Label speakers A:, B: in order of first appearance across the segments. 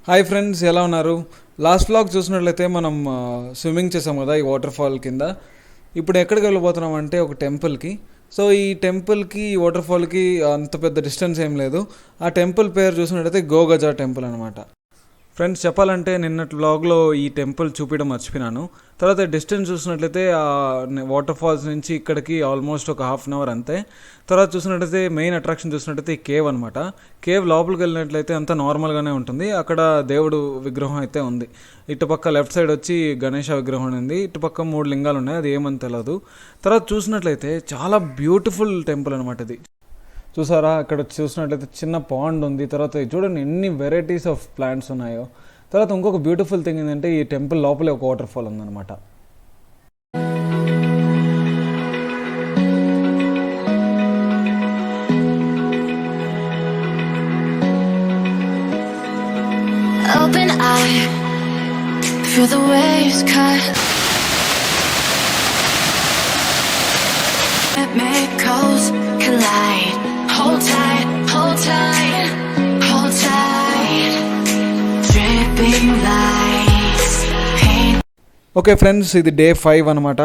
A: Hi friends, ఎలా ఉన్నారు? Last vlog చూసినట్లయితే మనం స్విమ్మింగ్ చేసాం కదా ఈ వాటర్ ఫాల్ కింద. ఇప్పుడు ఎక్కడికి వెళ్ళిపోతున్నాం అంటే ఒక టెంపుల్కి. సో ఈ టెంపుల్కి ఈ వాటర్ ఫాల్కి అంత పెద్ద డిస్టెన్స్ ఏం లేదు. ఆ టెంపుల్ పేరు చూసినట్లయితే గోగజా టెంపుల్ అనమాట. ఫ్రెండ్స్, చెప్పాలంటే నిన్నటి వ్లాగ్లో ఈ టెంపుల్ చూపించడం మర్చిపోయినాను. తర్వాత డిస్టెన్స్ చూసినట్లయితే వాటర్ ఫాల్స్ నుంచి ఇక్కడికి ఆల్మోస్ట్ ఒక హాఫ్ అన్ అవర్ అంతే. తర్వాత చూసినట్లయితే మెయిన్ అట్రాక్షన్ చూసినట్లయితే ఈ కేవ్ అనమాట. కేవ్ లోపలికి వెళ్ళినట్లయితే అంతా నార్మల్గానే ఉంటుంది. అక్కడ దేవుడు విగ్రహం అయితే ఉంది. ఇటుపక్క లెఫ్ట్ సైడ్ వచ్చి గణేష విగ్రహం ఉంది. ఇటుపక్క 3 లింగాలు ఉన్నాయి, అది ఏమని తెలియదు. తర్వాత చూసినట్లయితే చాలా బ్యూటిఫుల్ టెంపుల్ అనమాట ఇది. చూసారా, అక్కడ చూసినట్లయితే చిన్న పాండ్ ఉంది. తర్వాత చూడండి ఎన్ని వెరైటీస్ ఆఫ్ ప్లాంట్స్ ఉన్నాయో. తర్వాత ఇంకొక బ్యూటిఫుల్ థింగ్ ఏంటంటే ఈ టెంపుల్ లోపలే ఒక వాటర్ ఫాల్ ఉందన్నమాట. Open eye, feel the waves cut. Miracles collide. Hold tight, hold tight, hold tight. Dripping lights. Okay friends, ఇది డే 5 అనమాట.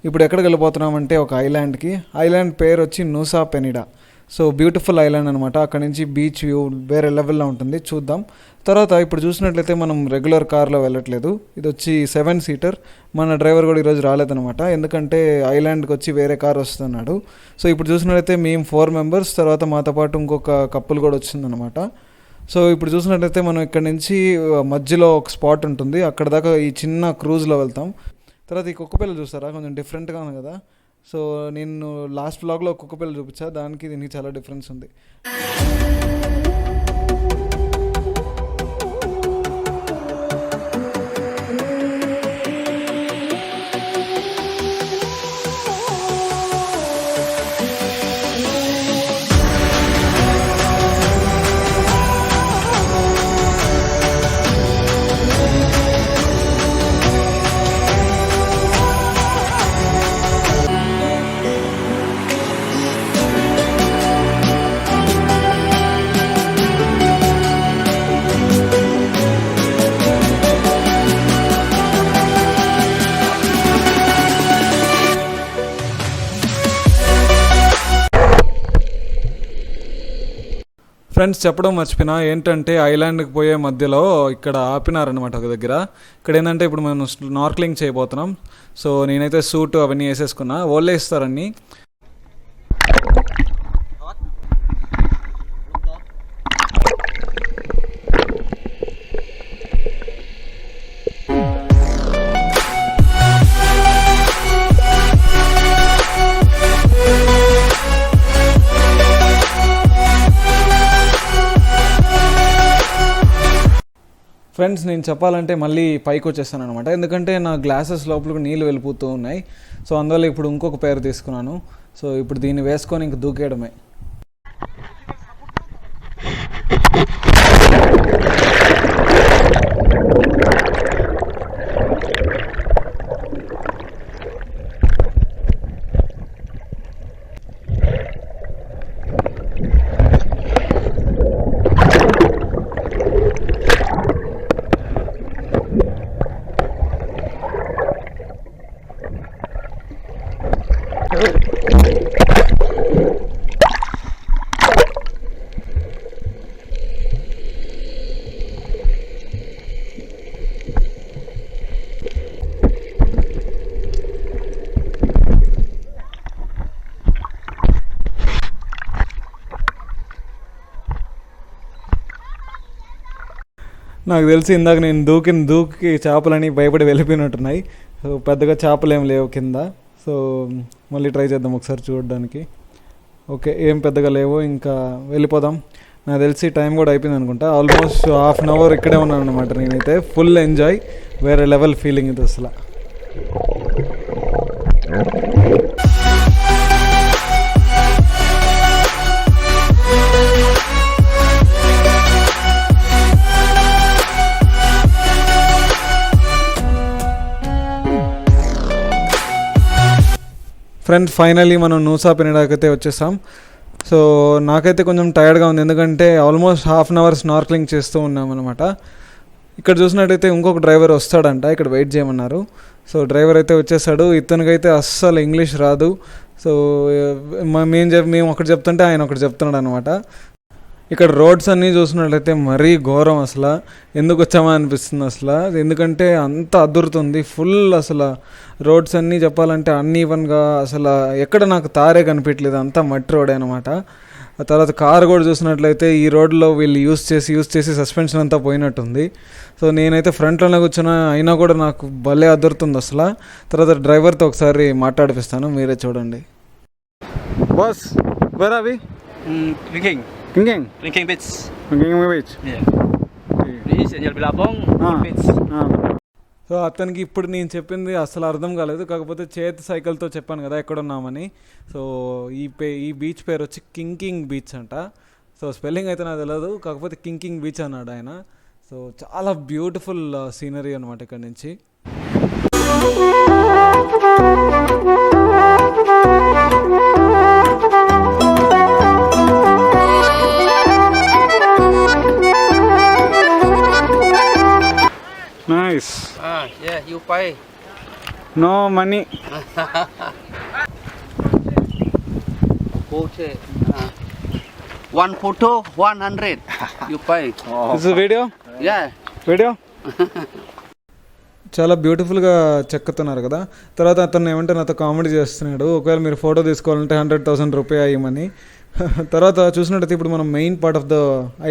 A: ఇప్పుడు ఎక్కడికి వెళ్ళిపోతున్నామంటే ఒక ఐలాండ్కి. ఐలాండ్ పేరు వచ్చి Nusa Penida. So beautiful island అనమాట. అక్కడ నుంచి బీచ్ వ్యూ వేరే లెవెల్లో ఉంటుంది, చూద్దాం. తర్వాత ఇప్పుడు చూసినట్లయితే మనం రెగ్యులర్ కార్లో వెళ్ళట్లేదు. ఇది వచ్చి 7 సీటర్. మన డ్రైవర్ కూడా ఈరోజు రాలేదనమాట, ఎందుకంటే ఐలాండ్కి వచ్చి వేరే కార్ వస్తున్నాడు. సో ఇప్పుడు చూసినట్లయితే మేము 4 మెంబర్స్, తర్వాత మాతో పాటు ఇంకొక కప్పుల్ కూడా వచ్చిందనమాట. సో ఇప్పుడు చూసినట్లయితే మనం ఇక్కడ నుంచి మధ్యలో ఒక స్పాట్ ఉంటుంది, అక్కడ దాకా ఈ చిన్న క్రూజ్లో వెళ్తాం. తర్వాత ఈ కుక్కపిల్ల చూస్తారా, కొంచెం డిఫరెంట్గా ఉంది కదా. సో నేను లాస్ట్ వ్లాగ్లో కుక్కపిల్ల చూపించా, దానికి దీనికి చాలా డిఫరెన్స్ ఉంది. ఫ్రెండ్స్, చెప్పడం మర్చిపోయినా ఏంటంటే ఐలాండ్కి పోయే మధ్యలో ఇక్కడ ఆపినారనమాట ఒక దగ్గర. ఇక్కడ ఏంటంటే ఇప్పుడు మనం స్నార్క్లింగ్ చేయబోతున్నాం. సో నేనైతే సూట్ అవన్నీ వేసేసుకున్నా, వాళ్ళే ఇస్తారన్నీ. ఫ్రెండ్స్, నేను చెప్పాలంటే మళ్ళీ పైకి వచ్చేస్తాను అనమాట, ఎందుకంటే నా గ్లాసెస్ లోపలికి నీళ్ళు వెళ్ళిపోతూ ఉన్నాయి. సో అందువల్ల ఇప్పుడు ఇంకొక పేరు తీసుకున్నాను. సో ఇప్పుడు దీన్ని వేసుకొని ఇంక దూకేయడమే. నాకు తెలిసి ఇందాక నేను దూకి చేపలని భయపడి వెళ్ళిపోయినట్టున్నాయి. సో పెద్దగా చేపలు ఏం లేవు కింద. సో మళ్ళీ ట్రై చేద్దాం ఒకసారి చూడడానికి. ఓకే, ఏం పెద్దగా లేవు, ఇంకా వెళ్ళిపోదాం. నాకు తెలిసి టైం కూడా అయిపోయింది అనుకుంటా. ఆల్మోస్ట్ హాఫ్ అన్ అవర్ ఇక్కడే ఉన్నాను అనమాట. నేనైతే ఫుల్ ఎంజాయ్, వేరే లెవెల్ ఫీలింగ్ ఇది అసలు. ఫ్రెండ్స్, ఫైనలీ మనం నూసా పెనిడాకైతే వచ్చేసాం. సో నాకైతే కొంచెం టైర్డ్గా ఉంది, ఎందుకంటే almost half an hour snorkelling చేస్తూ ఉన్నాం అనమాట. ఇక్కడ చూసినట్టయితే ఇంకొక డ్రైవర్ వస్తాడంట, ఇక్కడ వెయిట్ చేయమన్నారు. సో డ్రైవర్ అయితే వచ్చేసాడు. ఇతనికైతే అస్సలు ఇంగ్లీష్ రాదు. సో మేము ఒకటి చెప్తుంటే ఆయన ఒకటి చెప్తున్నాడు అనమాట. ఇక్కడ రోడ్స్ అన్నీ చూసినట్లయితే మరీ ఘోరం, అసలు ఎందుకు వచ్చామా అనిపిస్తుంది అసలు. ఎందుకంటే అంత అదురుతుంది ఫుల్. అసలు రోడ్స్ అన్నీ చెప్పాలంటే అన్ఈవన్గా, అసలు ఎక్కడ నాకు తారే కనిపించలేదు, అంతా మట్టి రోడే అనమాట. ఆ తర్వాత కారు కూడా చూసినట్లయితే ఈ రోడ్లో వీళ్ళు యూస్ చేసి సస్పెన్షన్ అంతా పోయినట్టుంది. సో నేనైతే ఫ్రంట్లోనే కూర్చున్నా, అయినా కూడా నాకు భలే అదురుతుంది అసలు. తర్వాత డ్రైవర్తో ఒకసారి మాట్లాడిపిస్తాను, మీరే చూడండి. Boss, where are we?
B: Drinking beach. Yeah. Beach and Bilabong beach.
A: So అతనికి ఇప్పుడు నేను చెప్పింది అసలు అర్థం కాలేదు. కాకపోతే చేతి సైకిల్తో చెప్పాను కదా ఎక్కడున్నామని. సో ఈ బీచ్ పేరు వచ్చి కింగ్ బీచ్ అంట. సో స్పెల్లింగ్ అయితే నాకు తెలియదు, కాకపోతే కింగ్ బీచ్ అన్నాడు ఆయన. సో చాలా బ్యూటిఫుల్ సీనరీ అనమాట ఇక్కడ నుంచి.
C: Nice.
B: Yeah, you pay.
C: No money.
B: Okay. One photo, 100. You pay.
A: This is a video?
B: Yeah.
A: Video చాలా బ్యూటిఫుల్గా చెక్కుతున్నారు కదా. తర్వాత అతను ఏమంటే నాతో కామెడీ చేస్తున్నాడు, ఒకవేళ మీరు ఫోటో తీసుకోవాలంటే 100,000 రూపాయ అయ్యమని. తర్వాత చూసినట్టయితే ఇప్పుడు మనం మెయిన్ పార్ట్ ఆఫ్ ద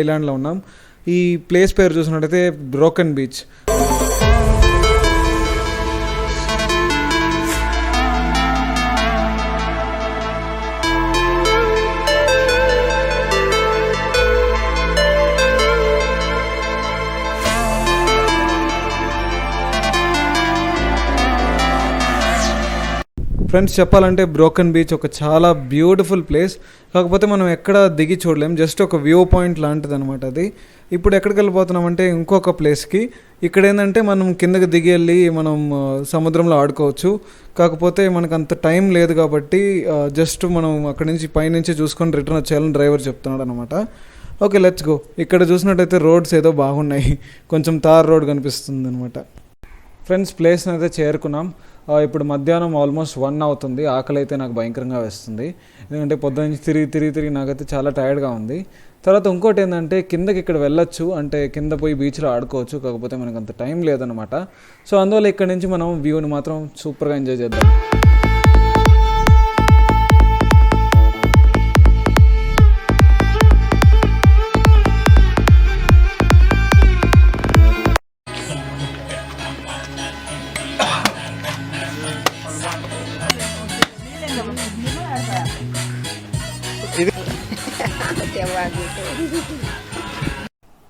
A: ఐలాండ్లో ఉన్నాం. ఈ ప్లేస్ పేరు చూసినట్టయితే బ్రోకెన్ బీచ్. ఫ్రెండ్స్ చెప్పాలంటే బ్రోకెన్ బీచ్ ఒక చాలా బ్యూటిఫుల్ ప్లేస్. కాకపోతే మనం ఎక్కడ దిగి చూడలేం, జస్ట్ ఒక వ్యూ పాయింట్ లాంటిది అనమాట అది. ఇప్పుడు ఎక్కడికి వెళ్ళిపోతున్నామంటే ఇంకొక ప్లేస్కి. ఇక్కడ ఏంటంటే మనం కిందకి దిగి వెళ్ళి మనం సముద్రంలో ఆడుకోవచ్చు. కాకపోతే మనకు అంత టైం లేదు కాబట్టి జస్ట్ మనం అక్కడి నుంచి పైనుంచి చూసుకొని రిటర్న్ వచ్చేయాలని డ్రైవర్ చెప్తున్నాడు అనమాట. Okay, let's go. ఇక్కడ చూసినట్టయితే రోడ్స్ ఏదో బాగున్నాయి, కొంచెం తార్ రోడ్ కనిపిస్తుంది అనమాట. ఫ్రెండ్స్ ప్లేస్ని అయితే చేరుకున్నాం. ఇప్పుడు మధ్యాహ్నం ఆల్మోస్ట్ 1 అవుతుంది. ఆకలి అయితే నాకు భయంకరంగా వేస్తుంది, ఎందుకంటే పొద్దున్న తిరిగి నాకైతే చాలా టైర్డ్గా ఉంది. తర్వాత ఇంకోటి ఏంటంటే కిందకి ఇక్కడ వెళ్ళొచ్చు, అంటే కింద పోయి బీచ్లో ఆడుకోవచ్చు. కాకపోతే మనకు అంత టైం లేదనమాట. సో అందువల్ల ఇక్కడ నుంచి మనం వ్యూని మాత్రం సూపర్గా ఎంజాయ్ చేద్దాం.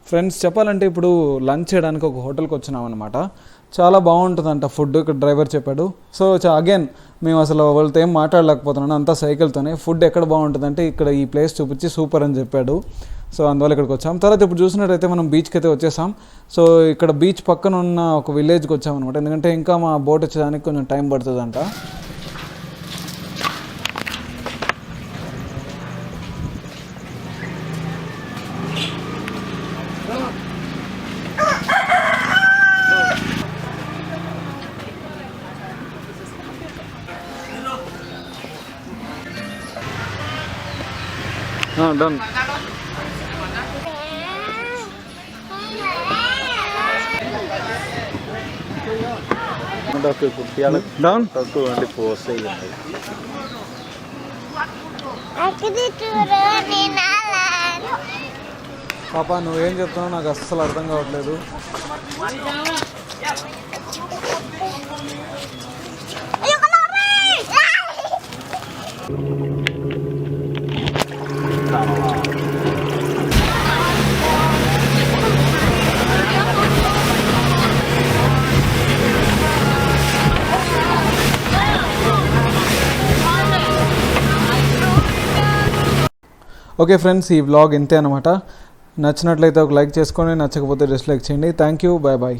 A: ఫ్రెండ్స్ చెప్పాలంటే ఇప్పుడు లంచ్ చేయడానికి ఒక హోటల్కి వచ్చినాం అనమాట. చాలా బాగుంటుందంట ఫుడ్, ఇక్కడ డ్రైవర్ చెప్పాడు. సో అగైన్ మేము అసలు వాళ్ళతో ఏం మాట్లాడలేకపోతున్నాను, అంతా సైకిల్తోనే. ఫుడ్ ఎక్కడ బాగుంటుందంటే ఇక్కడ ఈ ప్లేస్ చూపించి సూపర్ అని చెప్పాడు. సో అందువల్ల ఇక్కడికి వచ్చాం. తర్వాత ఇప్పుడు చూసినట్టయితే మనం బీచ్కి అయితే వచ్చేసాం. సో ఇక్కడ బీచ్ పక్కన ఉన్న ఒక విలేజ్కి వచ్చామన్నమాట, ఎందుకంటే ఇంకా మా బోట్ వచ్చేదానికి కొంచెం టైం పడుతుందంట. Done.
C: കുട്ടികളെ
A: Done.
C: തൊട്ട് വേണ്ടി പോസ് ചെയ്യുന്നുണ്ട്.
A: పాపా నువ్వేం చెప్తున్నావు నాకు అస్సలు అర్థం కావట్లేదు. ఓకే ఫ్రెండ్స్, ఈ వ్లాగ్ ఇంతే అనమాట. నచ్చినట్లయితే ఒక లైక్ చేసుకొని, నచ్చకపోతే డిస్లైక్ చేయండి. Thank you, bye bye.